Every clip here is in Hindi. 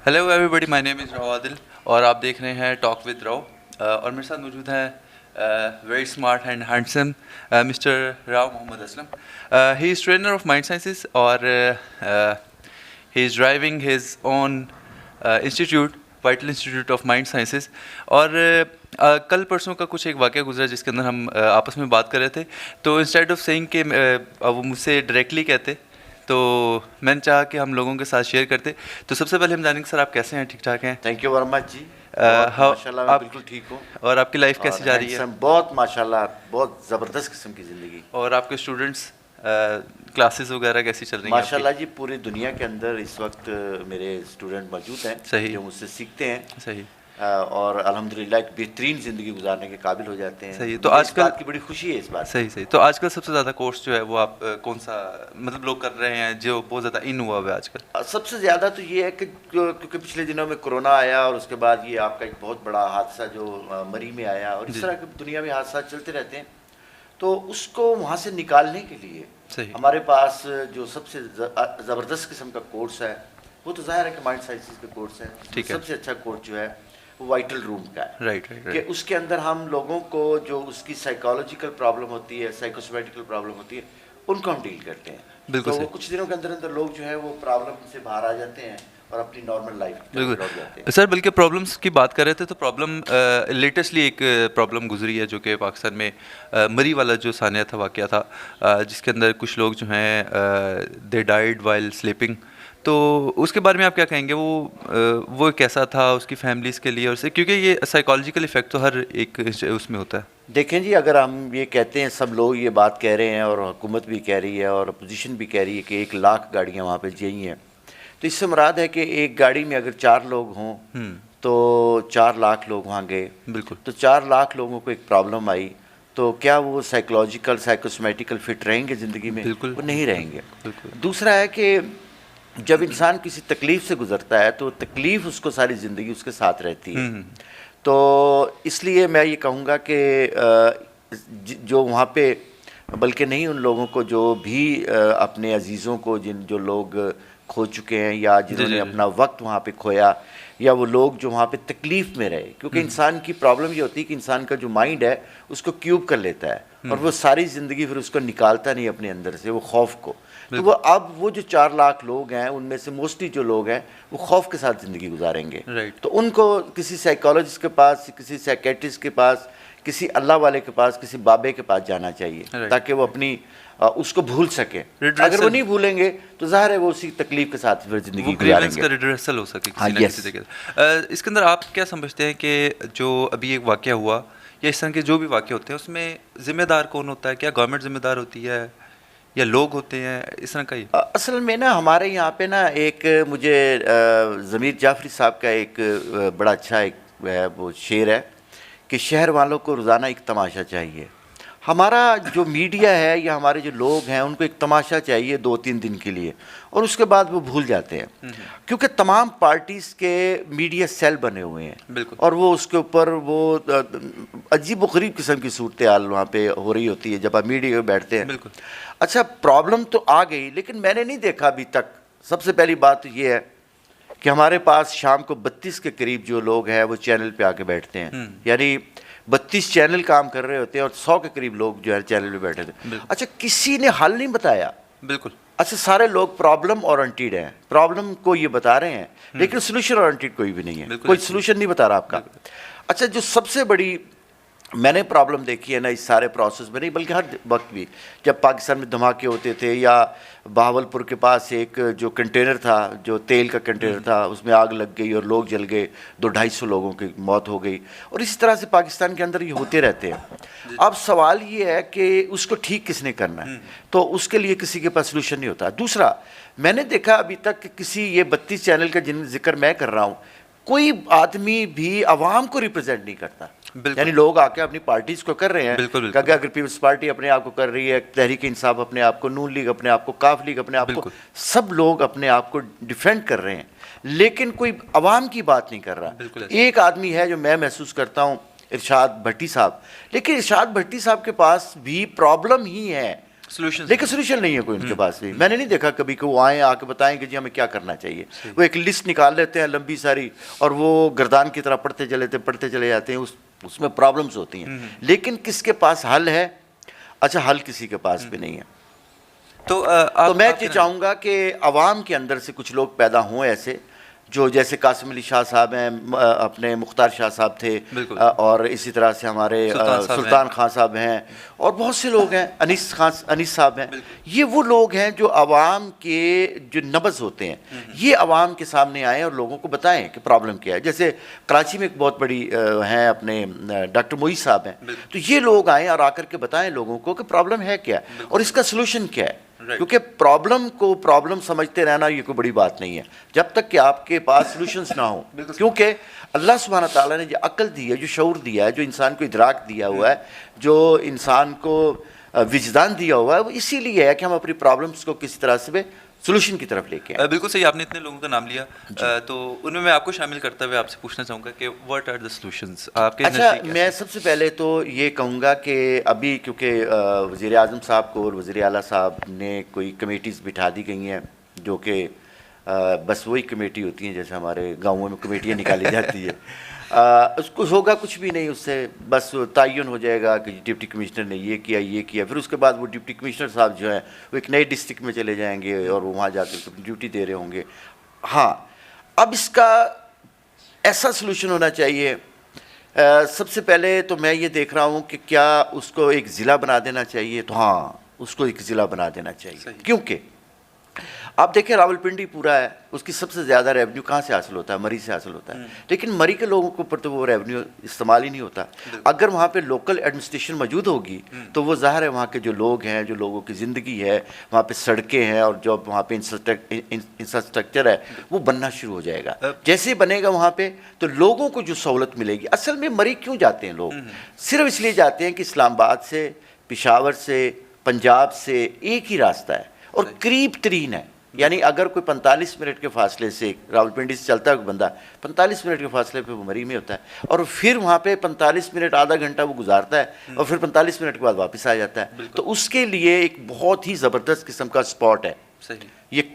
Hello everybody, my name is Rao Adil और आप देख रहे हैं टॉक विद राव। और मेरे साथ मौजूद हैं very smart and handsome mister Rao Mohammad Aslam. He is trainer of mind sciences और he is driving his own institute, vital institute of mind sciences. और कल परसों का कुछ एक वाक़या गुजरा जिसके अंदर हम आपस में बात कर रहे थे। तो इंस्टेड ऑफ सेइंग कि वो मुझसे डायरेक्टली कहते, तो मैंने चाहा कि हम लोगों के साथ शेयर करते। तो सबसे पहले हम जानेंगे सर, आप कैसे हैं? ठीक ठाक हैं? थैंक यू वेरी मच जी। माशाल्लाह मैं बिल्कुल ठीक हूँ। और आपकी लाइफ कैसी जा रही है? बहुत माशाल्लाह, बहुत ज़बरदस्त किस्म की ज़िंदगी। और आपके स्टूडेंट्स क्लासेस वगैरह कैसी चल रही हैं? माशाल्लाह जी, पूरी दुनिया के अंदर इस वक्त मेरे स्टूडेंट मौजूद हैं। सही। जो मुझसे सीखते हैं। सही। और अल्हम्दुलिल्लाह एक बेहतरीन ज़िंदगी गुजारने के काबिल हो जाते हैं। सही। तो आजकल बात की बड़ी खुशी है इस बात। सही सही। तो आजकल सबसे ज़्यादा कोर्स जो है वो आप कौन सा मतलब लोग कर रहे हैं जो बहुत ज़्यादा इन हुआ हुआ है आजकल? सबसे ज़्यादा तो ये है कि क्योंकि पिछले दिनों में कोरोना आया और उसके बाद ये आपका एक बहुत बड़ा हादसा जो मरी में आया, और इस तरह के दुनिया में हादसा चलते रहते हैं, तो उसको वहाँ से निकालने के लिए हमारे पास जो सबसे ज़बरदस्त किस्म का कोर्स है वो तो ज़ाहिर है कि माइंड साइंसेस का कोर्स है। ठीक है। सबसे अच्छा कोर्स जो है वो वाइटल रूम का है। राइट। कि उसके अंदर हम लोगों को जो उसकी साइकोलॉजिकल प्रॉब्लम होती है, साइकोसोमेटिकल प्रॉब्लम होती है, उनको हम डील करते हैं। बिल्कुल। तो वो कुछ दिनों के अंदर अंदर लोग जो है वो प्रॉब्लम से बाहर आ जाते हैं और अपनी नॉर्मल लाइफ में लौट जाते हैं। सर, बल्कि प्रॉब्लम्स की बात कर रहे थे तो प्रॉब्लम लेटेस्टली एक प्रॉब्लम गुजरी है जो कि पाकिस्तान में मरी वाला जो सानिया था, वाक़या था, जिसके अंदर कुछ लोग जो हैं दे डाइड वाइल स्लीपिंग। तो उसके बारे में आप क्या कहेंगे? वो कैसा था उसकी फैमिलीज़ के लिए? और से क्योंकि ये साइकोलॉजिकल इफेक्ट तो हर एक उसमें होता है। देखें जी, अगर हम ये कहते हैं, सब लोग ये बात कह रहे हैं और हुकूमत भी कह रही है और अपोजिशन भी कह रही है कि 1 लाख गाड़ियाँ वहाँ पे चाहिए हैं, तो इससे मुराद है कि एक गाड़ी में अगर 4 लोग हों तो 4 लाख लोग वहाँ गए। बिल्कुल। तो 4 लाख लोगों को एक प्रॉब्लम आई, तो क्या वो साइकोलॉजिकल साइकोसोमेटिकल फिट रहेंगे ज़िंदगी में? बिल्कुल। वो नहीं रहेंगे। बिल्कुल। दूसरा है कि जब इंसान किसी तकलीफ़ से गुज़रता है तो तकलीफ़ उसको सारी ज़िंदगी उसके साथ रहती है। तो इसलिए मैं ये कहूँगा कि जो वहाँ पे, बल्कि नहीं, उन लोगों को जो भी अपने अजीज़ों को जो लोग खो चुके हैं या जिन्होंने अपना वक्त वहाँ पे खोया, या वो लोग जो वहाँ पे तकलीफ़ में रहे, क्योंकि इंसान की प्रॉब्लम ये होती है कि इंसान का जो माइंड है उसको क्यूब कर लेता है और वो सारी ज़िंदगी फिर उसको निकालता नहीं अपने अंदर से, वो खौफ को। तो वो अब वो जो 4 लाख लोग हैं उनमें से मोस्टली जो लोग हैं वो खौफ के साथ ज़िंदगी गुजारेंगे। तो उनको किसी साइकोलॉजिस्ट के पास, किसी साइकेट्रिस्ट के पास, किसी अल्लाह वाले के पास, किसी बाबे के पास जाना चाहिए ताकि वो अपनी उसको भूल सके। अगर वो नहीं भूलेंगे तो ज़ाहिर है वो उसी तकलीफ के साथ फिर ज़िंदगी गुजारेंगे। का रिड्रेसल हो सके किसी ना किसी तरीके। इसके अंदर आप क्या समझते हैं कि जो अभी एक वाक़या हुआ या इस तरह के जो भी वाक़े होते हैं उसमें ज़िम्मेदार कौन होता है? क्या गवर्नमेंट ज़िम्मेदार होती है या लोग होते हैं इस तरह का? ही असल में ना हमारे यहाँ पे ना एक मुझे ज़मीर जाफरी साहब का एक बड़ा अच्छा एक वो शेर है कि शहर वालों को रोज़ाना एक तमाशा चाहिए। हमारा जो मीडिया है या हमारे जो लोग हैं उनको एक तमाशा चाहिए 2-3 दिन के लिए, और उसके बाद वो भूल जाते हैं, क्योंकि तमाम पार्टीज़ के मीडिया सेल बने हुए हैं और वो उसके ऊपर वो अजीब व गरीब किस्म की सूरत हाल वहाँ पे हो रही होती है जब आप मीडिया में बैठते हैं। अच्छा, प्रॉब्लम तो आ गई, लेकिन मैंने नहीं देखा अभी तक। सबसे पहली बात तो ये है कि हमारे पास शाम को 32 के करीब जो लोग हैं वो चैनल पे आके बैठते हैं, यानी 32 चैनल काम कर रहे होते हैं और 100 के करीब लोग जो है चैनल पे बैठे थे। अच्छा, किसी ने हल नहीं बताया। बिल्कुल। अच्छा, सारे लोग प्रॉब्लम ओरिएंटेड हैं, प्रॉब्लम को ये बता रहे हैं, लेकिन सोल्यूशन ओरिएंटेड कोई भी नहीं है, कोई सोल्यूशन नहीं बता रहा आपका। अच्छा, जो सबसे बड़ी मैंने प्रॉब्लम देखी है ना इस सारे प्रोसेस में, नहीं बल्कि हर वक्त भी, जब पाकिस्तान में धमाके होते थे या बहावलपुर के पास एक जो कंटेनर था, जो तेल का कंटेनर था, उसमें आग लग गई और लोग जल गए, 200-250 लोगों की मौत हो गई, और इस तरह से पाकिस्तान के अंदर ये होते रहते हैं। अब सवाल ये है कि उसको ठीक किसने करना है, तो उसके लिए किसी के पास सोल्यूशन नहीं होता। दूसरा, मैंने देखा अभी तक कि किसी ये 32 चैनल का जिन जिक्र मैं कर रहा हूँ, कोई आदमी भी आवाम को रिप्रेजेंट नहीं करता। यानी लोग आके अपनी पार्टीज को कर रहे हैं, क्योंकि अगर पीपल्स पार्टी अपने आप को कर रही है, तहरीक इंसाफ अपने आप को, नून लीग अपने आप को, काफ लीग अपने आप को, सब लोग अपने आप को डिफेंड कर रहे हैं, लेकिन कोई अवाम की बात नहीं कर रहा। एक आदमी है जो मैं महसूस करता हूँ, इरशाद भट्टी साहब, लेकिन इरशाद भट्टी साहब के पास भी प्रॉब्लम ही है, Solutions लेकिन सोल्यूशन नहीं है कोई उनके पास भी। मैंने नहीं देखा कभी कि वो आए आके बताएं कि जी हमें क्या करना चाहिए। वो एक लिस्ट निकाल लेते हैं लंबी सारी और वो गर्दान की तरह पढ़ते चले जाते हैं, उसमें प्रॉब्लम्स होती हैं। लेकिन किसके पास हल है? अच्छा, हल किसी के पास भी नहीं है। तो मैं ये चाहूँगा कि अवाम के अंदर से कुछ लोग पैदा हों ऐसे, जो जैसे कासिम अली शाह साहब हैं, अपने मुख्तार शाह साहब थे, और इसी तरह से हमारे सुल्तान खान साहब हैं, और बहुत से लोग हैं, अनीस साहब हैं। ये वो लोग हैं जो अवाम के जो नब्ज़ होते हैं, ये अवाम के सामने आएँ और लोगों को बताएं कि प्रॉब्लम क्या है। जैसे कराची में एक बहुत बड़ी हैं अपने डॉक्टर मोई साहब हैं, तो ये लोग आएँ और आकर के बताएं लोगों को कि प्रॉब्लम है क्या और इसका सलूशन क्या है। क्योंकि प्रॉब्लम को प्रॉब्लम समझते रहना ये कोई बड़ी बात नहीं है, जब तक कि आपके पास सॉल्यूशंस ना हो। क्योंकि अल्लाह सुब्हाना ताला ने जो अक्ल दी है, जो शऊर दिया है, जो इंसान को इदराक दिया हुआ है, जो इंसान को विजदान दिया हुआ है, वो इसीलिए है कि हम अपनी प्रॉब्लम्स को किसी तरह से सोल्यूशन की तरफ लेके आए। बिल्कुल सही, आपने इतने लोगों का नाम लिया, तो उनमें मैं आपको शामिल करते हुए आपसे पूछना चाहूँगा कि व्हाट आर द सॉल्यूशंस आपके? अच्छा, मैं सबसे पहले तो ये कहूँगा कि अभी क्योंकि वज़ीर आज़म साहब को और वज़ीर आला साहब ने कोई कमेटीज़ बिठा दी गई हैं, जो कि बस वही कमेटी होती हैं जैसे हमारे गाँवों में कमेटियाँ निकाली जाती है। उसको होगा कुछ भी नहीं, उससे बस तयन हो जाएगा कि डिप्टी कमिश्नर ने ये किया, फिर उसके बाद वो डिप्टी कमिश्नर साहब जो हैं वो एक नए डिस्ट्रिक्ट में चले जाएंगे और वो वहाँ जाकर अपनी ड्यूटी दे रहे होंगे। हाँ, अब इसका ऐसा सलूशन होना चाहिए। सबसे पहले तो मैं ये देख रहा हूँ कि क्या उसको एक ज़िला बना देना चाहिए, तो हाँ, उसको एक ज़िला बना देना चाहिए। क्योंकि आप देखें रावलपिंडी पूरा है, उसकी सबसे ज़्यादा रेवेन्यू कहाँ से हासिल होता है? मरी से हासिल होता है। लेकिन मरी के लोगों के ऊपर तो वो रेवेन्यू इस्तेमाल ही नहीं होता। अगर वहाँ पे लोकल एडमिनिस्ट्रेशन मौजूद होगी तो वो ज़ाहिर है वहाँ के जो लोग हैं, जो लोगों की ज़िंदगी है, वहाँ पे सड़कें हैं और जो वहाँ पे इंफ्रास्ट्रक्चर है वो बनना शुरू हो जाएगा। जैसे ही बनेगा वहाँ पर तो लोगों को जो सहूलत मिलेगी। असल में मरी क्यों जाते हैं लोग? सिर्फ इसलिए जाते हैं कि इस्लामाबाद से, पेशावर से, पंजाब से एक ही रास्ता है और करीब तरीन है। यानी अगर कोई 45 मिनट के फासले से रावलपिंडी से चलता है कोई बंदा, 45 मिनट के फासले पे वो मरी में होता है और फिर वहाँ पे 45 मिनट आधा घंटा वो गुजारता है और फिर 45 मिनट के बाद वापस आ जाता है। तो उसके लिए एक बहुत ही ज़बरदस्त किस्म का स्पॉट है।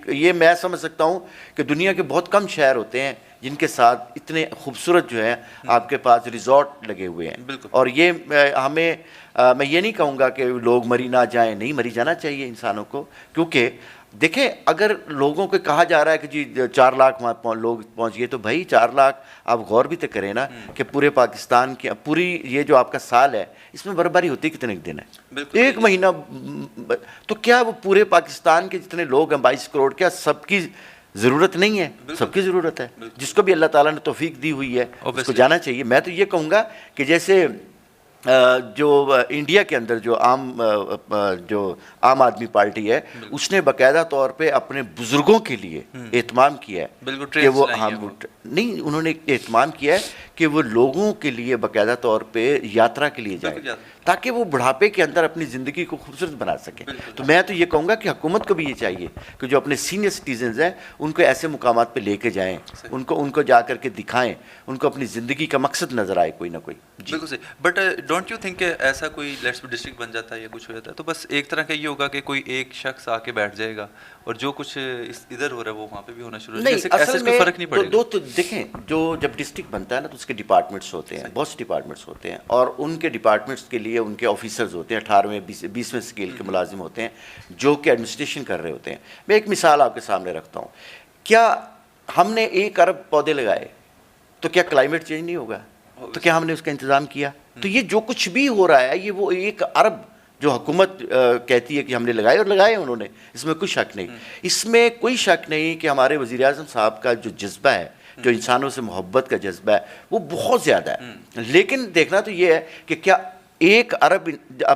ये मैं समझ सकता हूँ कि दुनिया के बहुत कम शहर होते हैं जिनके साथ इतने खूबसूरत जो है आपके पास रिजॉर्ट लगे हुए हैं। और ये हमें मैं ये नहीं कहूँगा कि लोग मरी ना जाएं, नहीं, मरी जाना चाहिए इंसानों को। क्योंकि देखें, अगर लोगों को कहा जा रहा है कि जी 4 लाख वहाँ लोग पहुँच गए, तो भाई 4 लाख आप गौर भी तो करें ना कि पूरे पाकिस्तान की पूरी ये जो आपका साल है इसमें बर्बादी होती कितने दिन है? 1 महीना। तो क्या वो पूरे पाकिस्तान के जितने लोग हैं 22 करोड़, क्या सबकी ज़रूरत नहीं है? सबकी ज़रूरत है। जिसको भी अल्लाह ताला ने तौफीक दी हुई है उसको जाना चाहिए। मैं तो ये कहूँगा कि जैसे जो इंडिया के अंदर जो आम आदमी पार्टी है उसने बाकायदा तौर पे अपने बुजुर्गों के लिए एहतमाम किया है कि वो नहीं, उन्होंने एहतमाम किया है कि वो लोगों के लिए बाकायदा तौर पे यात्रा के लिए जाए ताकि वो बुढ़ापे के अंदर अपनी ज़िंदगी को खूबसूरत बना सकें। तो मैं तो ये कहूँगा कि हुकूमत को भी ये चाहिए कि जो अपने सीनियर सिटीजन्स हैं उनको ऐसे मुकामात पे लेके जाएं, उनको जा कर के दिखाएं, उनको अपनी ज़िंदगी का मकसद नज़र आए कोई ना कोई। बिल्कुल सही। बट डोंट यू थिंक ऐसा कोई लेट्स डिस्ट्रिक्ट बन जाता है या कुछ हो जाता है तो बस एक तरह का ये होगा कि कोई एक शख्स आके बैठ जाएगा और जो कुछ इधर हो रहा है वो वहाँ पे भी होना शुरू हो जाएगा? असल में फ़र्क नहीं पड़ेगा। तो देखें, जो जब डिस्ट्रिक्ट बनता है ना तो उसके डिपार्टमेंट्स होते हैं, बहुत से डिपार्टमेंट्स होते हैं और उनके डिपार्टमेंट्स के लिए उनके ऑफिसर्स होते हैं, 18वें 20वें स्केल के मुलाजिम होते हैं जो कि एडमिनिस्ट्रेशन कर रहे होते हैं। मैं एक मिसाल आपके सामने रखता हूँ। क्या हमने 1 अरब पौधे लगाए तो क्या क्लाइमेट चेंज नहीं होगा? तो क्या हमने उसका इंतज़ाम किया? तो ये जो कुछ भी हो रहा है ये वो 1 अरब जो हुकूमत कहती है कि हमने लगाए और लगाए उन्होंने, इसमें कोई शक नहीं। इसमें कोई शक नहीं कि हमारे वज़ीर आज़म साहब का जो जज्बा है, जो इंसानों से मोहब्बत का जज्बा है, वो बहुत ज़्यादा है। लेकिन देखना तो ये है कि क्या 1 अरब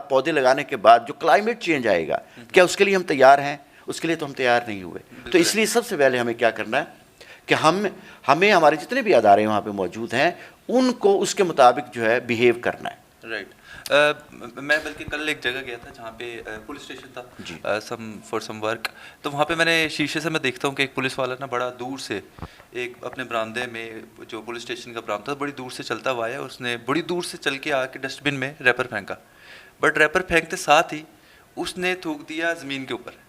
पौधे लगाने के बाद जो क्लाइमेट चेंज आएगा क्या उसके लिए हम तैयार हैं? उसके लिए तो हम तैयार नहीं हुए। तो इसलिए सबसे पहले हमें क्या करना है कि हमें हमारे जितने भी अदारे वहाँ पे मौजूद हैं उनको उसके मुताबिक जो है बिहेव करना है। राइट। मैं बल्कि कल एक जगह गया था जहाँ पे पुलिस स्टेशन था फॉर सम वर्क, तो वहाँ पे मैंने शीशे से मैं देखता हूँ कि एक पुलिस वाला ना बड़ा दूर से एक अपने बरामदे में जो पुलिस स्टेशन का बरामदा था बड़ी दूर से चलता हुआ है, उसने बड़ी दूर से चल के आके डस्टबिन में रैपर फेंका। बट रैपर फेंकते साथ ही उसने थूक दिया ज़मीन के ऊपर।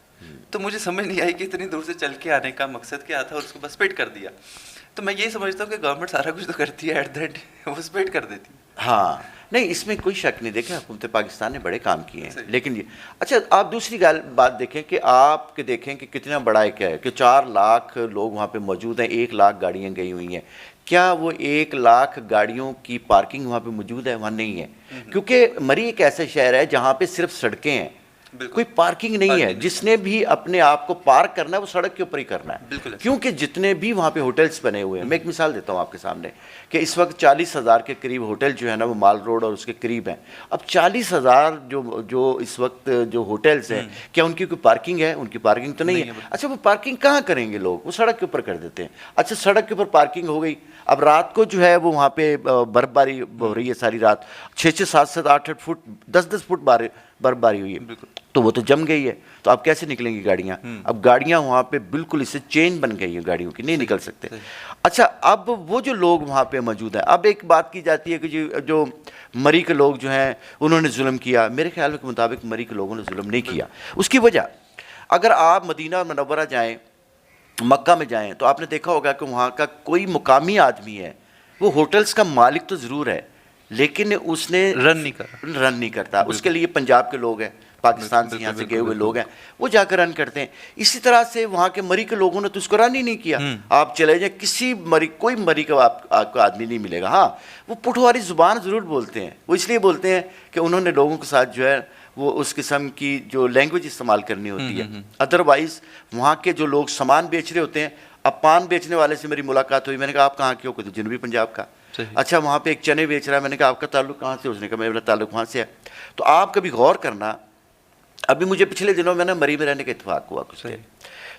तो मुझे समझ नहीं आई कि इतनी दूर से चल के आने का मकसद क्या था, और उसको बस स्पिट कर दिया। तो मैं ये समझता हूँ कि गवर्नमेंट सारा कुछ तो करती है, एट द एंड वो स्पिट कर देती है। हाँ, नहीं इसमें कोई शक नहीं। देखें हुकूमत पाकिस्तान ने बड़े काम किए हैं, सही। लेकिन ये अच्छा, आप दूसरी बात देखें कि आप देखें कि कितना बड़ा है, क्या है कि 4 लाख लोग वहाँ पे मौजूद हैं, 1 लाख गाड़ियाँ गई हुई हैं। क्या वो 1 लाख गाड़ियों की पार्किंग वहाँ पे मौजूद है? वहाँ नहीं है, क्योंकि मरी एक ऐसा शहर है जहाँ पे सिर्फ सड़कें हैं, कोई पार्किंग नहीं है। जिसने भी अपने आप को पार्क करना है वो सड़क के ऊपर ही करना है, क्योंकि जितने भी वहाँ पे होटल्स बने हुए हैं, मैं एक मिसाल देता हूँ आपके सामने कि इस वक्त 40,000 के करीब होटल जो है ना वो माल रोड और उसके करीब हैं। अब 40,000 जो इस वक्त जो होटल्स हैं, क्या उनकी कोई पार्किंग है? उनकी पार्किंग तो नहीं है। अच्छा, वो पार्किंग कहाँ करेंगे लोग? वो सड़क के ऊपर कर देते हैं। अच्छा, सड़क के ऊपर पार्किंग हो गई, अब रात को जो है वो वहाँ पे बर्फबारी हो रही है सारी रात, 6-6, 7-7, 8-8 फुट, 10-10 फुट बर्फबारी हुई है, तो वो तो जम गई है। तो अब कैसे निकलेंगी गाड़ियाँ? अब गाड़ियाँ वहाँ पे बिल्कुल इससे चेन बन गई है गाड़ियों की, नहीं निकल सकते। अच्छा, अब वो जो लोग वहाँ पे मौजूद हैं, अब एक बात की जाती है कि जो मरी के लोग जो हैं उन्होंने जुल्म किया। मेरे ख्याल के मुताबिक मरी के लोगों ने जुल्म नहीं किया। उसकी वजह, अगर आप मदीना और मुनव्वरा जाएँ, मक्का में जाएँ, तो आपने देखा होगा कि वहाँ का कोई मुकामी आदमी है, वो होटल्स का मालिक तो ज़रूर है, लेकिन उसने रन नहीं करता। उसके लिए पंजाब के लोग हैं, पाकिस्तान से, यहाँ से गए हुए लोग हैं, वो जाकर रन करते हैं। इसी तरह से वहाँ के मरी के लोगों ने तो उसको रन ही नहीं किया। आप चले जाए किसी कोई मरी का आपको आदमी नहीं मिलेगा। हाँ, वो पुठवारी ज़ुबान ज़रूर बोलते हैं। वो इसलिए बोलते हैं कि उन्होंने लोगों के साथ जो है वो उस किस्म की जो लैंग्वेज इस्तेमाल करनी होती है। अदरवाइज़ वहाँ के जो लोग सामान बेच रहे होते हैं, अब पान बेचने वाले से मेरी मुलाकात हुई, मैंने कहा आप कहाँ के हो? कहते जनूबी पंजाब का। अच्छा, वहाँ पे एक चने बेच रहा है, मैंने कहा आपका ताल्लुक कहाँ से? उसने कहा मेरा ताल्लुक वहाँ से है। तो आप कभी गौर करना, अभी मुझे पिछले दिनों में ना मरी में रहने का इत्तेफाक हुआ कुछ देर,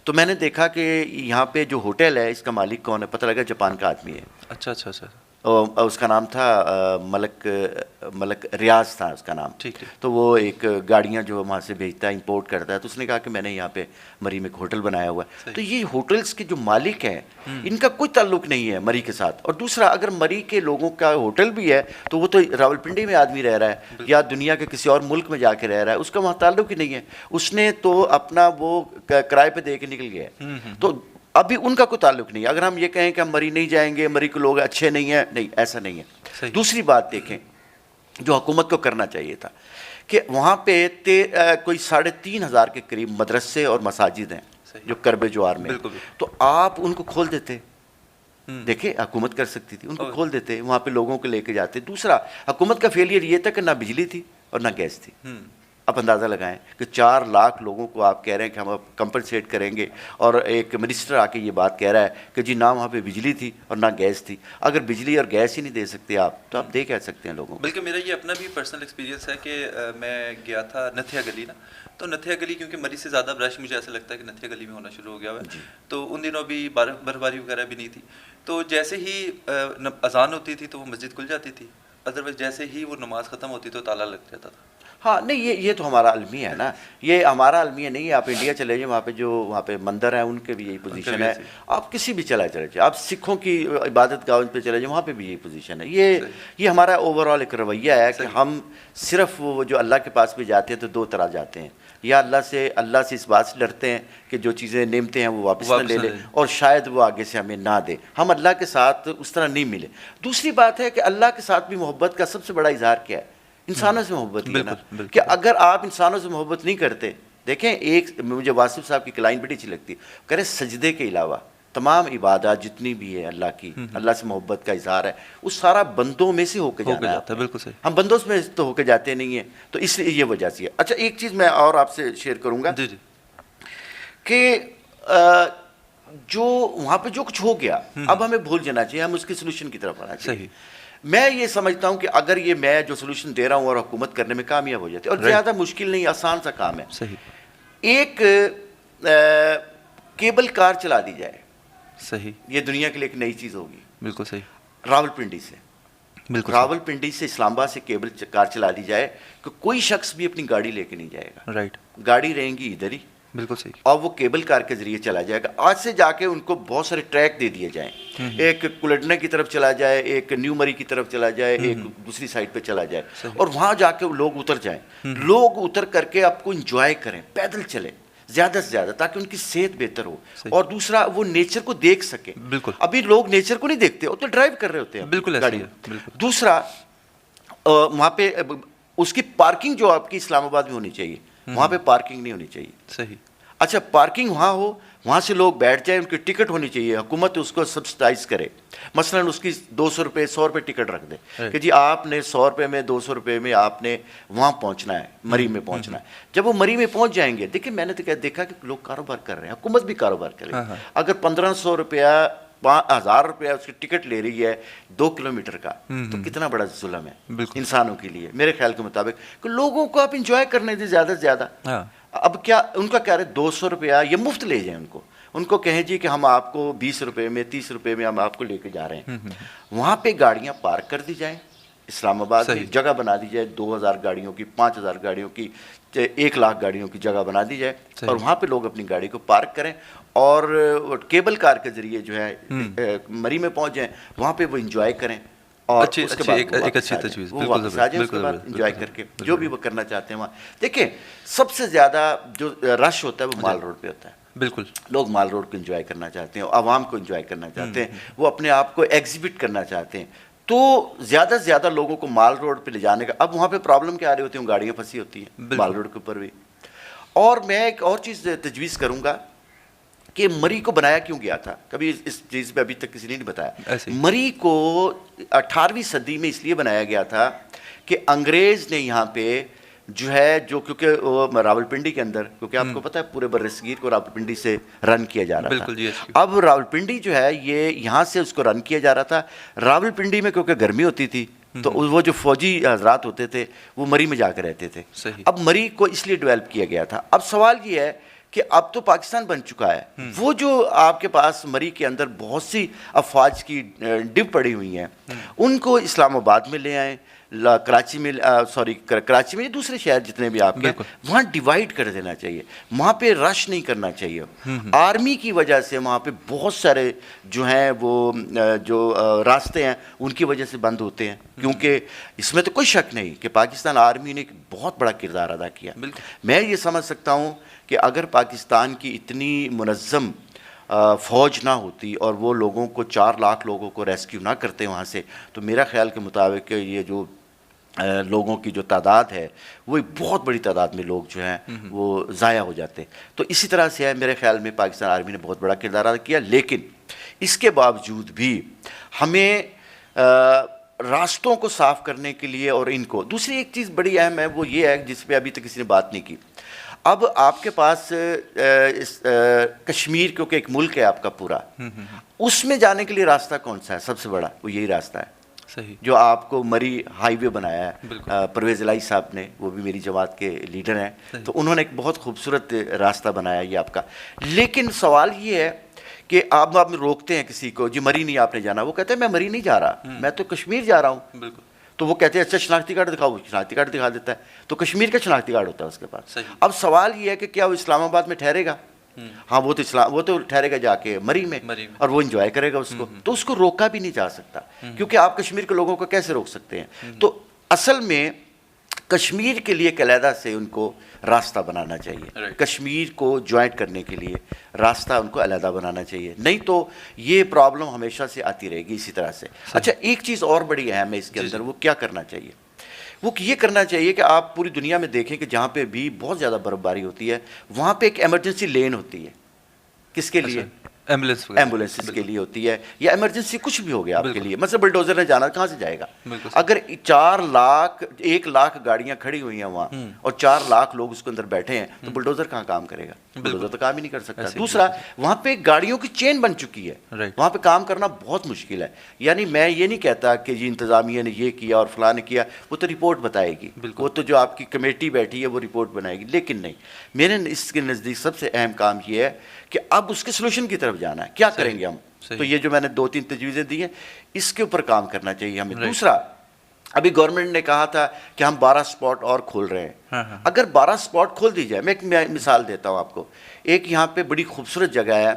तो मैंने देखा कि यहाँ पे जो होटल है इसका मालिक कौन है, पता लगा जापान का आदमी है। अच्छा। और उसका नाम था मलक रियाज था उसका नाम। ठीक। तो वो एक गाड़ियाँ जो वहाँ से भेजता है, इंपोर्ट करता है, तो उसने कहा कि मैंने यहाँ पे मरी में एक होटल बनाया हुआ है। तो ये होटल्स के जो मालिक हैं इनका कोई ताल्लुक नहीं है मरी के साथ। और दूसरा, अगर मरी के लोगों का होटल भी है तो वो तो रावलपिंडी में आदमी रह रहा है या दुनिया के किसी और मुल्क में जाके रह रहा है, उसका वहाँ ताल्लुक ही नहीं है। उसने तो अपना वो किराए पे दे के निकल गया है, तो अभी उनका कोई ताल्लुक नहीं है। अगर हम ये कहें कि हम मरी नहीं जाएंगे, मरी के लोग अच्छे नहीं हैं, नहीं, ऐसा नहीं है। दूसरी बात देखें, जो हुकूमत को करना चाहिए था कि वहाँ पे कोई 3,500 के करीब मदरसे और मसाजिद हैं जो करबे जवार में, तो आप उनको खोल देते। देखिए, हुकूमत कर सकती थी, उनको खोल देते, वहाँ पे लोगों को लेके जाते। दूसरा, हुकूमत का फेलियर ये था कि ना बिजली थी और ना गैस थी। आप अंदाज़ा लगाएं कि 4 लाख लोगों को आप कह रहे हैं कि हम अब कंपनसेट करेंगे, और एक मिनिस्टर आके ये बात कह रहा है कि जी ना वहाँ पे बिजली थी और ना गैस थी। अगर बिजली और गैस ही नहीं दे सकते आप, तो आप दे क्या सकते हैं लोगों को? बल्कि मेरा ये अपना भी पर्सनल एक्सपीरियंस है कि मैं गया था नथिया गली ना, तो नथिया गली क्योंकि मरी से ज़्यादा ब्रश मुझे ऐसा लगता है कि नथिया गली में होना शुरू हो गया है, तो उन दिनों भी बर्फबारी वगैरह भी नहीं थी। तो जैसे ही अजान होती थी तो वो मस्जिद खुल जाती थी, अदरवाइज जैसे ही वो नमाज ख़त्म होती तो ताला लग जाता था। हाँ, नहीं, ये तो हमारा अलमिया है ना, ये हमारा अलमिया नहीं है। आप इंडिया चले जाइए, वहाँ पे मंदिर हैं, उनके भी यही पोजीशन है। आप किसी भी चले जाइए, आप सिखों की इबादत गाह पे चले जाइए, वहाँ पे भी यही पोजीशन है। ये हमारा ओवरऑल एक रवैया है कि हम सिर्फ वो जो अल्लाह के पास भी जाते हैं तो 2 तरह जाते हैं, या अल्लाह से इस बात से डरते हैं कि जो चीज़ें नेमते हैं वो वापस ना ले ले, और शायद वो आगे से हमें ना दे। हम अल्लाह के साथ उस तरह नहीं मिले। दूसरी बात है कि अल्लाह के साथ भी मोहब्बत का सबसे बड़ा इजहार क्या है? इंसानों से मोहब्बत ही है ना। कि अगर आप इंसानों से मोहब्बत नहीं करते, देखें, एक मुझे वासिफ साहब की क्लाइन बड़ी अच्छी लगती है, कह रहे सजदे के अलावा तमाम इबादत जितनी भी है अल्लाह की, अल्लाह से मोहब्बत का इजहार है, वो सारा बंदों में से होकर जाता है। बिल्कुल सही, हम बंदों में तो होकर जाते नहीं हैं, तो इसलिए ये वजह से है। अच्छा, एक चीज़ मैं और आपसे शेयर करूँगा कि जो वहाँ पे जो कुछ हो गया, अब हमें भूल जाना चाहिए, हम उसके सोल्यूशन की तरफ आना चाहिए। मैं ये समझता हूँ कि अगर ये मैं जो सोल्यूशन दे रहा हूँ और हुकूमत करने में कामयाब हो जाती है, और ज़्यादा मुश्किल नहीं, आसान सा काम है। सही, एक केबल कार चला दी जाए, सही, ये दुनिया के लिए एक नई चीज़ होगी। बिल्कुल सही। रावलपिंडी से इस्लामाबाद से केबल कार चला दी जाए कि कोई शख्स भी अपनी गाड़ी लेके नहीं जाएगा। राइट, गाड़ी रहेंगी इधर ही, बिल्कुल सही। और वो केबल कार के जरिए चला जाएगा। आज से जाके उनको बहुत सारे ट्रैक दे दिए जाएं, एक कुलडने की तरफ चला जाए, एक न्यू मरी की तरफ चला जाए, एक दूसरी साइड पे चला जाए, और वहां जाके लोग उतर जाएं, लोग उतर करके आपको इंजॉय करें, पैदल चलें ज्यादा से ज्यादा, ताकि उनकी सेहत बेहतर हो, और दूसरा वो नेचर को देख सके। बिल्कुल। अभी लोग नेचर को नहीं देखते, वो तो ड्राइव कर रहे होते हैं बिल्कुल गाड़ी। बिल्कुल। दूसरा वहां पे उसकी पार्किंग जो आपकी इस्लामाबाद में होनी चाहिए, वहां पे पार्किंग नहीं होनी चाहिए। सही। अच्छा, पार्किंग वहाँ हो, वहाँ से लोग बैठ जाए, उनकी टिकट होनी चाहिए, हुकूमत उसको सब्सिडाइज करे। मसलन उसकी 200 रुपये 100 रुपये टिकट रख दे कि जी आपने 100 रुपये में 200 रुपये में आपने वहाँ पहुँचना है, मरी में पहुँचना है। जब वो मरी में पहुँच जाएंगे, देखिए मैंने तो देखा कि लोग कारोबार कर रहे हैं, हुकूमत भी कारोबार कर रही है। अगर 1500 रुपया 5000 रुपया उसकी टिकट ले रही है 2 किलोमीटर का, तो कितना बड़ा जुल्म है इंसानों के लिए, मेरे ख्याल के मुताबिक। कि लोगों को आप इंजॉय करने दें ज़्यादा से ज़्यादा। अब क्या उनका कह रहे 200 रुपया ये मुफ्त ले जाएं, उनको कहें जी कि हम आपको 20 रुपये में 30 रुपये में हम आपको लेके जा रहे हैं। वहाँ पे गाड़ियाँ पार्क कर दी जाएं, इस्लामाबाद में जगह बना दी जाए, 2000 गाड़ियों की, 5000 गाड़ियों की, 1 लाख गाड़ियों की जगह बना दी जाए, और वहाँ पे लोग अपनी गाड़ी को पार्क करें और केबल कार के जरिए जो है मरी में पहुँच जाएं, वहाँ पे वो इंजॉय करें, और उसके बाद एक अच्छी तजवीज़, वो वापस आ जाए, उसके बाद इंजॉय करके जो भी वो करना चाहते हैं वहाँ। देखिए सबसे ज़्यादा जो रश होता है वो माल रोड पे होता है। बिल्कुल, लोग माल रोड को एंजॉय करना चाहते हैं, आवाम को एंजॉय करना चाहते हैं, वो अपने आप को एग्जिबिट करना चाहते हैं। तो ज़्यादा से ज़्यादा लोगों को माल रोड पे ले जाने का, अब वहाँ पे प्रॉब्लम क्या आ रही होती है, गाड़ियाँ फंसी होती हैं माल रोड के ऊपर भी। और मैं एक और चीज़ तजवीज़ करूँगा कि मरी को बनाया क्यों गया था, कभी इस चीज़ पे अभी तक किसी ने नहीं बताया। मरी को 18वीं सदी में इसलिए बनाया गया था कि अंग्रेज़ ने यहाँ पे जो है, जो क्योंकि वो रावलपिंडी के अंदर, क्योंकि आपको पता है पूरे बर्रसगीर को रावलपिंडी से रन किया जा रहा था। अब रावलपिंडी जो है ये यहाँ से उसको रन किया जा रहा था। रावलपिंडी में क्योंकि गर्मी होती थी, तो वो जो फौजी हजरात होते थे वो मरी में जाकर रहते थे। अब मरी को इसलिए डेवलप किया गया था। अब सवाल ये है कि अब तो पाकिस्तान बन चुका है, वो जो आपके पास मरी के अंदर बहुत सी अफवाज की डिब पड़ी हुई हैं, उनको इस्लामाबाद में ले आएँ, कराची में कराची में, दूसरे शहर जितने भी आपके, वहाँ डिवाइड कर देना चाहिए। वहाँ पे रश नहीं करना चाहिए। आर्मी की वजह से वहाँ पे बहुत सारे जो हैं वो जो रास्ते हैं उनकी वजह से बंद होते हैं, क्योंकि इसमें तो कोई शक नहीं कि पाकिस्तान आर्मी ने एक बहुत बड़ा किरदार अदा किया। मैं ये समझ सकता हूँ कि अगर पाकिस्तान की इतनी मुनज़्ज़म फ़ौज ना होती और वो लोगों को 4 लाख लोगों को रेस्क्यू ना करते वहाँ से, तो मेरा ख्याल के मुताबिक ये जो लोगों की जो तादाद है वो एक बहुत बड़ी तादाद में लोग जो हैं वो ज़ाया हो जाते। तो इसी तरह से है, मेरे ख्याल में पाकिस्तान आर्मी ने बहुत बड़ा किरदार अदा किया। लेकिन इसके बावजूद भी हमें रास्तों को साफ़ करने के लिए, और इनको दूसरी एक चीज़ बड़ी अहम है, वो ये है जिस पे अभी तक किसी ने बात नहीं की। अब आपके पास कश्मीर क्योंकि एक मुल्क है आपका पूरा, उसमें जाने के लिए रास्ता कौन सा है सबसे बड़ा, वो यही रास्ता है। सही। जो आपको मरी हाईवे बनाया है परवेज़ इलाही साहब ने, वो भी मेरी जमात के लीडर हैं, तो उन्होंने एक बहुत खूबसूरत रास्ता बनाया ये आपका। लेकिन सवाल ये है कि आप रोकते हैं किसी को, जी मरी नहीं आपने जाना, वो कहते हैं मैं मरी नहीं जा रहा, मैं तो कश्मीर जा रहा हूँ। तो वो कहते हैं अच्छा शनाख्ती कार्ड दिखाओ, शनाख्ती कार्ड दिखा देता है, तो कश्मीर का शनाख्ती कार्ड होता है उसके पास। अब सवाल ये है कि क्या वो इस्लामाबाद में ठहरेगा? हाँ, वो तो ठहरेगा जाके मरी में, और वो एंजॉय करेगा उसको, तो उसको रोका भी नहीं जा सकता, क्योंकि आप कश्मीर के लोगों को कैसे रोक सकते हैं? तो असल में कश्मीर के लिए अलहदा से उनको रास्ता बनाना चाहिए, कश्मीर को ज्वाइंट करने के लिए रास्ता उनको अलहदा बनाना चाहिए, नहीं तो ये प्रॉब्लम हमेशा से आती रहेगी इसी तरह से। अच्छा, एक चीज़ और बड़ी अहम है इसके अंदर, वो क्या करना चाहिए? वो ये करना चाहिए कि आप पूरी दुनिया में देखें कि जहाँ पे भी बहुत ज़्यादा बर्फबारी होती है, वहाँ पे एक इमरजेंसी लेन होती है। किसके लिए? एम्बुलेंस के लिए होती है, या इमरजेंसी कुछ भी हो गया आपके लिए, मतलब बुलडोजर ने जाना, कहाँ से जाएगा? अगर 1 लाख गाड़ियां खड़ी हुई हैं वहाँ और 4 लाख लोग उसके अंदर बैठे हैं, तो बुलडोजर कहाँ काम करेगा? बुलडोजर तो काम ही नहीं कर सकता। दूसरा, वहाँ पे गाड़ियों की चेन बन चुकी है, वहाँ पे काम करना बहुत मुश्किल है। यानी मैं ये नहीं कहता कि जी इंतजामिया ने ये किया और फलां ने किया, वो तो रिपोर्ट बताएगी, वो तो जो आपकी कमेटी बैठी है वो रिपोर्ट बनाएगी, लेकिन नहीं, मेरे इसके नज़दीक सबसे अहम काम ये है कि अब उसके सोल्यूशन की तरफ जाना है। क्या करेंगे हम? तो ये जो मैंने 2-3 तजवीज़ें दी हैं, इसके ऊपर काम करना चाहिए हमें। दूसरा, अभी गवर्नमेंट ने कहा था कि हम 12 स्पॉट और खोल रहे हैं। हाँ। अगर 12 स्पॉट खोल दी जाए, मैं एक मिसाल देता हूँ आपको। एक यहाँ पे बड़ी खूबसूरत जगह है,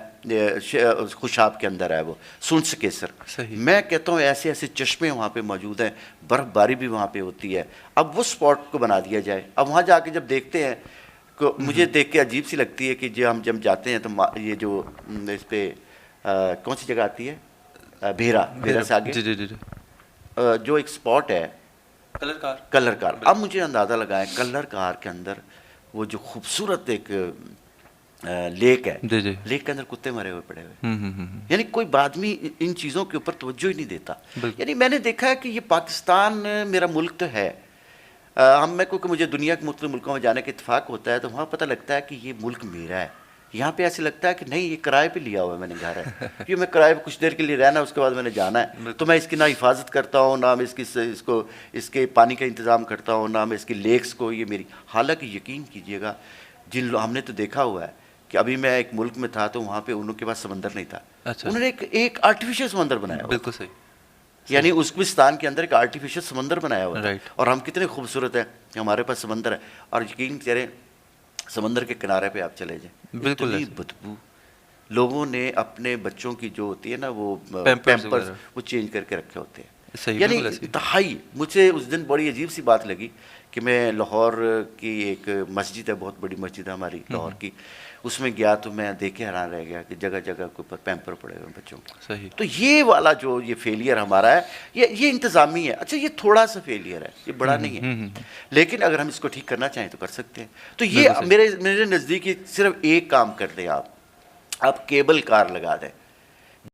खुशाब के अंदर है, वो सुनस केसर। सही। मैं कहता हूँ ऐसे ऐसे चश्मे वहाँ पे मौजूद हैं, बर्फबारी भी वहाँ पे होती है। अब वो स्पॉट को बना दिया जाए। अब वहाँ जाके जब देखते हैं को मुझे देख के अजीब सी लगती है कि जो हम जब जाते हैं तो ये जो इस पे कौन सी जगह आती है, भेरा से आगे जी। जो एक स्पॉट है कलर कार। अब मुझे अंदाज़ा लगाएं कलर कार के अंदर वो जो खूबसूरत एक लेक है, जी। लेक के अंदर कुत्ते मरे हुए पड़े हुए। यानी कोई आदमी इन चीज़ों के ऊपर तवज्जो ही नहीं देता। यानी मैंने देखा है कि ये पाकिस्तान मेरा मुल्क तो है, हम मैं क्योंकि मुझे दुनिया के मुख्तलिफ मुल्कों में जाने का इत्तेफाक होता है, तो वहाँ पता लगता है कि ये मुल्क मेरा है। यहाँ पे ऐसे लगता है कि नहीं, ये किराए पे लिया हुआ है, मैंने घर है, ये मैं किराए पे कुछ देर के लिए रहना है, उसके बाद मैंने जाना है। तो मैं इसकी ना हिफाजत करता हूँ, ना मैं इसके पानी का इंतज़ाम करता हूँ, ना मैं इसकी लेक्स को, ये मेरी। हालांकि यकीन कीजिएगा, हमने तो देखा हुआ है कि अभी मैं एक मुल्क में था तो वहाँ पे उनके पास समंदर नहीं था। अच्छा। उन्होंने एक आर्टिफिशियल समंदर बनाया हुआ। बिल्कुल सही। यानी उज़्बेकिस्तान के अंदर एक आर्टिफिशियल समंदर बनाया हुआ है, और हम कितने खूबसूरत हैं, हमारे पास समंदर है। और यकीन करें, समंदर के किनारे पे आप चले जाएं, इतनी बदबू। लोगों ने अपने बच्चों की जो होती है ना वो पैम्पर्स वो चेंज करके रखे होते हैं। यानी इंतहाई, मुझे उस दिन बड़ी अजीब सी बात लगी कि मैं लाहौर की एक मस्जिद है, बहुत बड़ी मस्जिद है हमारी लाहौर की, उसमें गया तो मैं देख के हैरान रह गया कि जगह जगह के ऊपर पैम्पर पड़े हुए बच्चों के। सही। तो ये वाला जो ये फेलियर हमारा है, ये इंतज़ामी है। अच्छा, ये थोड़ा सा फेलियर है, ये बड़ा नहीं है, लेकिन अगर हम इसको ठीक करना चाहें तो कर सकते हैं। तो ये मेरे नज़दीक सिर्फ एक काम कर दें, आप केबल कार लगा दें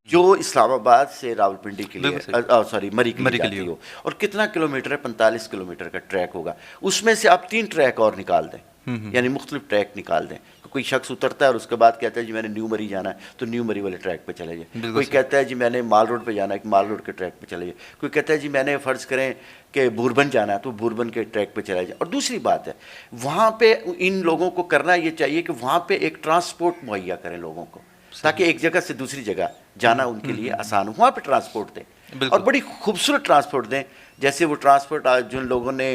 जो इस्लामाबाद से रावलपिंडी के लिए, सॉरी मरी के लिए हो, और कितना किलोमीटर है, 45 किलोमीटर का ट्रैक होगा। उसमें से आप 3 ट्रैक और निकाल दें, यानी मुख्तलिफ ट्रैक निकाल दें। कोई शख्स उतरता है और उसके बाद कहता है जी मैंने न्यू मरी जाना है, तो न्यू मरी वाले ट्रैक पे चले जाए। कोई कहता है जी मैंने माल रोड पे जाना है, माल रोड के ट्रैक पे चले जाए। कोई कहता है जी मैंने फ़र्ज़ करें कि बुरबन जाना है, तो बुरबन के ट्रैक पे चला जाए। और दूसरी बात है, वहाँ पे इन लोगों को करना ये चाहिए कि वहाँ पे एक ट्रांसपोर्ट मुहैया करें लोगों को, ताकि एक जगह से दूसरी जगह जाना उनके लिए आसान हो। वहाँ पे ट्रांसपोर्ट दें, और बड़ी खूबसूरत ट्रांसपोर्ट दें। जैसे वो ट्रांसपोर्ट जिन लोगों ने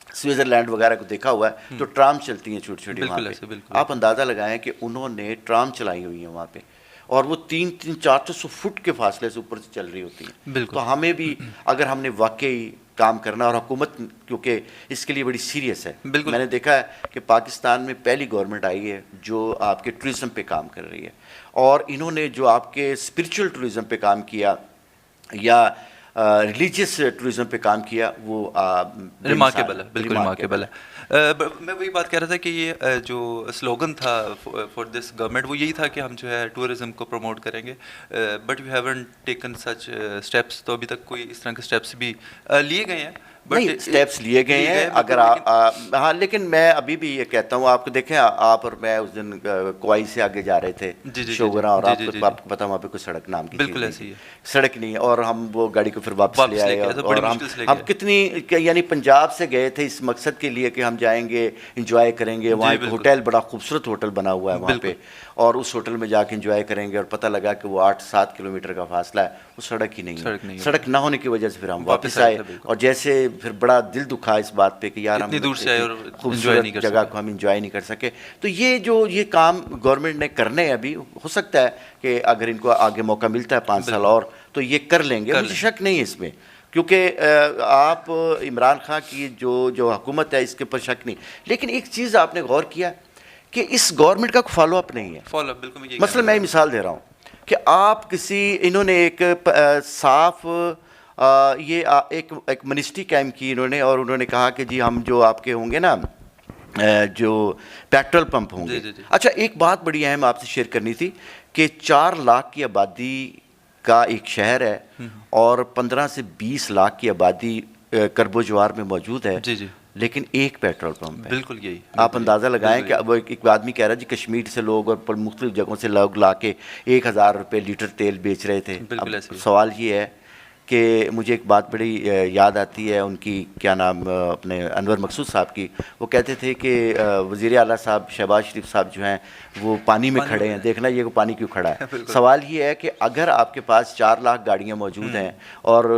स्विट्ज़रलैंड वगैरह को देखा हुआ है, तो ट्राम चलती हैं छोटी छोटी वहाँ पे। आप अंदाज़ा लगाएं कि उन्होंने ट्राम चलाई हुई है वहाँ पे, और वो 300-400 फुट के फासले से ऊपर से चल रही होती है। तो हमें भी, अगर हमने वाकई काम करना, और हुकूमत क्योंकि इसके लिए बड़ी सीरियस है। मैंने देखा है कि पाकिस्तान में पहली गवर्नमेंट आई है जो आपके टूरिज़म पे काम कर रही है, और इन्होंने जो आपके स्पिरिचुअल टूरिज़म पे काम किया या रिलीजियस टूरिज़म पे काम किया, वो रिमार्केबल है, बिल्कुल रिमार्केबल है। मैं वही बात कह रहा था कि ये जो स्लोगन था फॉर दिस गवर्नमेंट, वो यही था कि हम जो है टूरिज़म को प्रमोट करेंगे, but we haven't taken such steps. तो अभी तक कोई इस तरह के स्टेप्स भी लिए गए हैं, नहीं स्टेप्स लिए गए हैं। अगर हाँ, लेकिन मैं अभी भी ये कहता हूँ, आपको देखें, आप और मैं उस दिन क्वाई से आगे जा रहे थे शोगरा, और आपको पता वहाँ पे कोई सड़क नाम की बिल्कुल ऐसी है, सड़क नहीं है, और हम वो गाड़ी को फिर वापस ले आए। और हम कितनी, यानी पंजाब से गए थे इस मकसद के लिए कि हम जाएंगे, इंजॉय करेंगे। वहाँ एक होटल, बड़ा खूबसूरत होटल बना हुआ है वहाँ पे, और उस होटल में जाके इंजॉय करेंगे, और पता लगा कि वो 8-7 किलोमीटर का फासला है, वो सड़क ही नहीं है। सड़क ना होने की वजह से फिर हम वापस आए, और जैसे फिर बड़ा दिल दुखा इस बात पे कि यार हम दूर से आए और खूबसूरत जगह को हम इंजॉय नहीं कर सके। तो ये काम गवर्नमेंट ने करने हैं। अभी हो सकता है कि अगर इनको आगे मौका मिलता है 5 साल और, तो ये कर लेंगे, मुझे शक नहीं है इसमें, क्योंकि आप इमरान खान की जो हुकूमत है इसके ऊपर शक नहीं। लेकिन एक चीज़ आपने गौर किया कि इस गवर्नमेंट का फॉलो अप नहीं है। मसलन मैं मिसाल दे रहा हूँ कि आप इन्होंने एक साफ एक मिनिस्ट्री कायम की इन्होंने, और उन्होंने कहा कि जी हम जो आपके होंगे ना जो पेट्रोल पंप होंगे। अच्छा, एक बात बड़ी अहम आपसे शेयर करनी थी कि 4 लाख की आबादी का एक शहर है, और 15 से 20 लाख की आबादी करबो जवार में मौजूद है, लेकिन एक पेट्रोल पंप है। बिल्कुल यही आप अंदाज़ा लगाएं कि अब एक आदमी कह रहा है जी कश्मीर से लोग और मुख्तलिफ जगहों से लोग ला के 1000 रुपये लीटर तेल बेच रहे थे। अब सवाल ये है कि मुझे एक बात बड़ी याद आती है उनकी, क्या नाम, अपने अनवर मकसूद साहब की। वो कहते थे कि वज़ीर आला साहब शहबाज शरीफ साहब जो हैं वो पानी में खड़े हैं, देखना ये पानी क्यों खड़ा है। सवाल ये है कि अगर आपके पास 4 लाख गाड़ियाँ मौजूद हैं और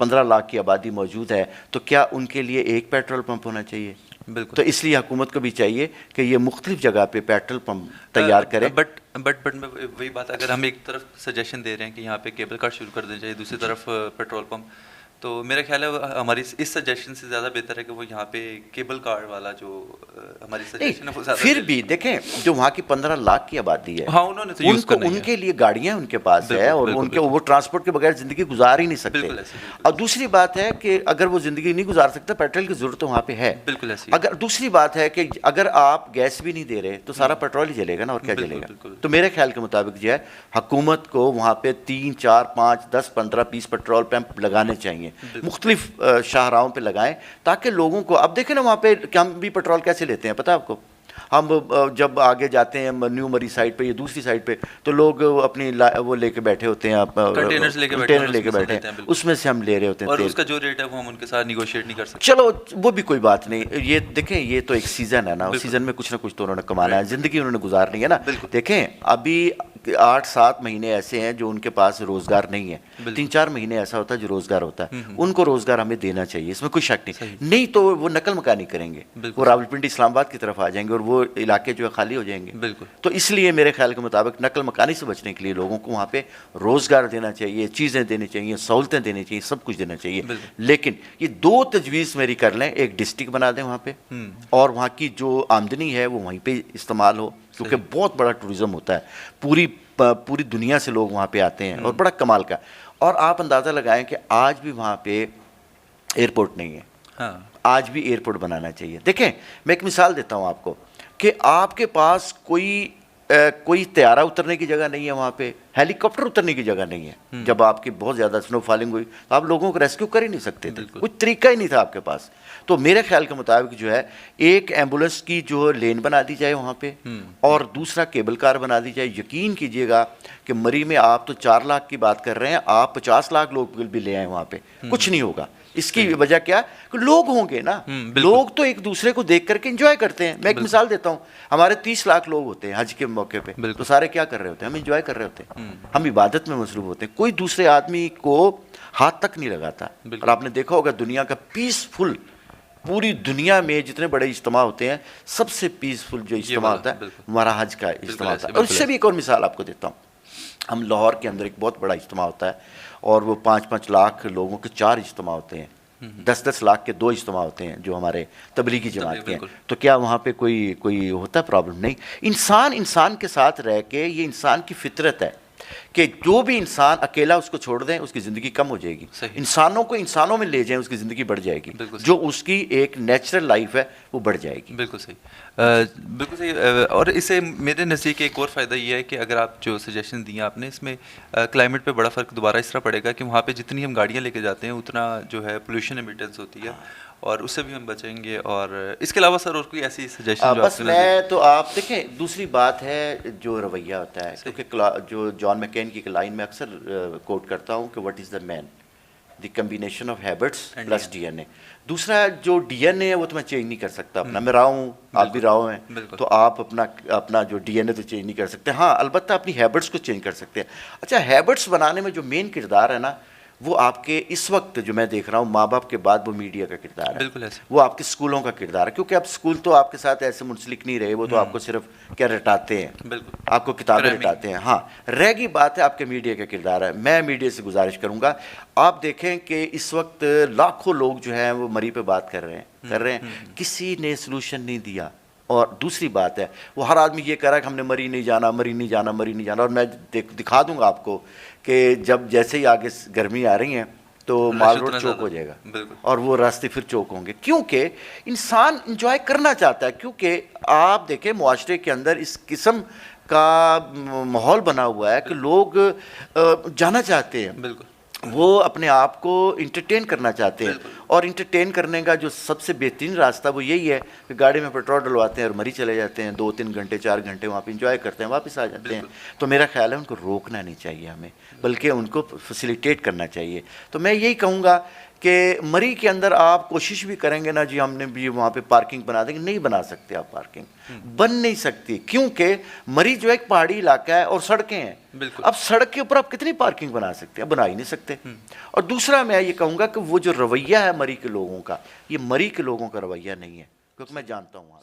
15 लाख की आबादी मौजूद है, तो क्या उनके लिए एक पेट्रोल पंप होना चाहिए? तो इसलिए हुकूमत को भी चाहिए कि ये मुख्तलिफ जगह पे पेट्रोल पंप तैयार करें। बट मैं वही बात, अगर हम एक तरफ सजेशन दे रहे हैं कि यहाँ पे केबल कार शुरू कर देना चाहिए, दूसरी तरफ पेट्रोल पंप, तो मेरा ख्याल है हमारी इस सजेशन से ज़्यादा बेहतर है कि वो यहाँ पे केबल कार वाला जो हमारी सजेशन है वो ज़्यादा। फिर भी देखें, जो वहाँ की 15 लाख की आबादी है, हाँ, उन्होंने तो यूज़ करना है, उनके लिए गाड़ियाँ उनके पास है और उनके वो ट्रांसपोर्ट के बगैर ज़िंदगी गुजार ही नहीं सकते। और दूसरी बात है कि अगर वो ज़िंदगी नहीं गुजार सकता, पेट्रोल की ज़रूरत तो वहाँ पे है। बिल्कुल ऐसी। अगर दूसरी बात है कि अगर आप गैस भी नहीं दे रहे तो सारा पेट्रोल ही जलेगा ना, और क्या जलेगा। तो मेरे ख्याल के मुताबिक जो है हुकूमत को वहाँ पे 3, 4, 5, 10, 15, 20 पेट्रोल पंप लगाने चाहिए, मुख्तलिफ शाहराहों पे लगाएं, ताकि लोगों को, अब देखें ना वहाँ पे हम भी पेट्रोल कैसे लेते हैं पता है आपको। हम जब आगे जाते हैं न्यू मरी साइड पे या दूसरी साइड पे, तो लोग अपनी वो लेके बैठे होते हैं, कंटेनर लेके बैठे हैं, उसमें से हम ले रहे होते हैं और उसका जो रेट है वो हम उनके साथ निगोशिएट नहीं कर सकते। चलो वो भी कोई बात नहीं, ये देखें ये तो एक सीज़न है ना, उस सीज़न में कुछ ना कुछ तो उन्होंने कमाना है, ज़िंदगी उन्होंने गुजारनी है ना। देखें अभी 8-7 महीने ऐसे हैं जो उनके पास रोज़गार नहीं है, 3-4 महीने ऐसा होता है जो रोज़गार होता है, उनको रोज़गार हमें देना चाहिए, इसमें कोई शक नहीं तो वो नकल मकानी करेंगे, वो रावलपिंडी इस्लामाबाद की तरफ आ जाएंगे और वो इलाके जो है खाली हो जाएंगे। तो इसलिए मेरे ख्याल के मुताबिक नकल मकानी से बचने के लिए लोगों को वहाँ पे रोज़गार देना चाहिए, चीज़ें देनी चाहिए, सहूलतें देनी चाहिए, सब कुछ देना चाहिए। लेकिन ये 2 तजवीज़ मेरी कर लें, एक डिस्ट्रिक्ट बना दें वहाँ पे, और वहाँ की जो आमदनी है वो वहीं पे इस्तेमाल हो, क्योंकि बहुत बड़ा टूरिज़्म होता है, पूरी दुनिया से लोग वहाँ पे आते हैं और बड़ा कमाल का। और आप अंदाज़ा लगाएं कि आज भी वहाँ पे एयरपोर्ट नहीं है। हाँ। आज भी एयरपोर्ट बनाना चाहिए। देखें मैं एक मिसाल देता हूँ आपको कि आपके पास कोई तैयारा उतरने की जगह नहीं है, वहाँ पे हेलीकॉप्टर उतरने की जगह नहीं है। जब आपकी बहुत ज़्यादा स्नो फॉलिंग हुई तो आप लोगों को रेस्क्यू कर ही नहीं सकते थे, कोई तरीका ही नहीं था आपके पास। तो मेरे ख्याल के मुताबिक जो है एक एम्बुलेंस की जो लेन बना दी जाए वहाँ पे, और दूसरा केबल कार बना दी जाए। यकीन कीजिएगा कि मरी में आप तो 4 लाख की बात कर रहे हैं, आप 50 लाख लोग भी ले आए वहाँ पे, कुछ नहीं होगा। इसकी वजह क्या कि लोग होंगे ना, लोग तो एक दूसरे को देख करके एंजॉय करते हैं। मैं एक मिसाल देता हूँ, हमारे 30 लाख लोग होते हैं हज के मौके पे, तो सारे क्या कर रहे होते हैं, हम एंजॉय कर रहे होते हैं, हम इबादत में मसरूफ होते हैं, कोई दूसरे आदमी को हाथ तक नहीं लगाता। और आपने देखा होगा दुनिया का पीसफुल, पूरी दुनिया में जितने बड़े इज्तिमा होते हैं, सबसे पीसफुल जो इज्तिमा होता है हमारा हज का इज्तिमा होता है। और इससे भी एक और मिसाल आपको देता हूँ, हम लाहौर के अंदर एक बहुत बड़ा इज्तिमा होता है और वो 5-5 लाख लोगों के 4 इज्तिमा होते हैं, 10-10 लाख के 2 इज्तिमा होते हैं जो हमारे तबलीगी जमात के हैं। तो क्या वहाँ पे कोई होता है प्रॉब्लम? नहीं। इंसान के साथ रह के, ये इंसान की फितरत है कि जो भी इंसान अकेला उसको छोड़ दें उसकी ज़िंदगी कम हो जाएगी, इंसानों को इंसानों में ले जाएं उसकी ज़िंदगी बढ़ जाएगी, जो उसकी एक नेचुरल लाइफ है वो बढ़ जाएगी। बिल्कुल सही, बिल्कुल सही। और इससे मेरे नज़दीक एक और फ़ायदा ये है कि अगर आप जो सजेशन दिए आपने, इसमें क्लाइमेट पे बड़ा फ़र्क दोबारा इस तरह पड़ेगा कि वहाँ पे जितनी हम गाड़ियाँ लेके जाते हैं उतना जो है पोल्यूशन एमिटेंस होती है, और उससे भी हम बचेंगे। और इसके अलावा सर और कोई ऐसी सजेशन जो बस मैं तो आप देखें, दूसरी बात है जो रवैया होता है, क्योंकि जो जॉन मैकेन की लाइन में अक्सर कोट करता हूँ कि what is the man, the combination of habits plus DNA. दूसरा जो डीएनए है वो तो मैं चेंज नहीं कर सकता अपना, मैं राव हूँ, आप भी राव हैं, तो आप अपना जो डीएनए तो चेंज नहीं कर सकते। हाँ, अलबत्ता अपनी हैबिट्स को चेंज कर सकते हैं। अच्छा, हैबिट्स बनाने में जो मेन किरदार है ना, वो आपके इस वक्त जो मैं देख रहा हूँ, माँ बाप के बाद वो मीडिया का किरदार है, बिल्कुल ऐसे। वो आपके स्कूलों का किरदार है, क्योंकि अब स्कूल तो आपके साथ ऐसे मुंसलिक नहीं रहे, वो तो आपको सिर्फ क्या रटाते हैं, बिल्कुल आपको किताबें रटाते हैं। हाँ, रह गई बात है आपके मीडिया का किरदार है। मैं मीडिया से गुजारिश करूँगा, आप देखें कि इस वक्त लाखों लोग जो हैं वो मरी पे बात कर रहे हैं, किसी ने सोल्यूशन नहीं दिया। और दूसरी बात है, वो हर आदमी ये कह रहा है कि हमने मरी नहीं जाना। और मैं दिखा दूंगा आपको कि जब जैसे ही आगे गर्मी आ रही है तो माल रोड चौक हो जाएगा और वो रास्ते फिर चौक होंगे, क्योंकि इंसान इंजॉय करना चाहता है। क्योंकि आप देखें मुआशरे के अंदर इस किस्म का माहौल बना हुआ है कि लोग जाना चाहते हैं। वो अपने आप को इंटरटेन करना चाहते हैं, और इंटरटेन करने का जो सबसे बेहतरीन रास्ता वो यही है कि गाड़ी में पेट्रोल डलवाते हैं और मरी चले जाते हैं, 2-3 घंटे 4 घंटे वहाँ पे इंजॉय करते हैं, वापस आ जाते हैं। तो मेरा ख्याल है उनको रोकना नहीं चाहिए हमें, बल्कि उनको फैसिलिटेट करना चाहिए। तो मैं यही कहूँगा कि मरी के अंदर आप कोशिश भी करेंगे ना जी हमने भी वहाँ पे पार्किंग बना देंगे, नहीं बना सकते आप, पार्किंग बन नहीं सकती, क्योंकि मरी जो एक पहाड़ी इलाका है और सड़कें हैं। अब सड़क के ऊपर आप कितनी पार्किंग बना सकते हैं? बना ही नहीं सकते। और दूसरा मैं ये कहूँगा कि वो जो रवैया है मरी के लोगों का, ये मरी के लोगों का रवैया नहीं है, क्योंकि मैं जानता हूँ वहाँ।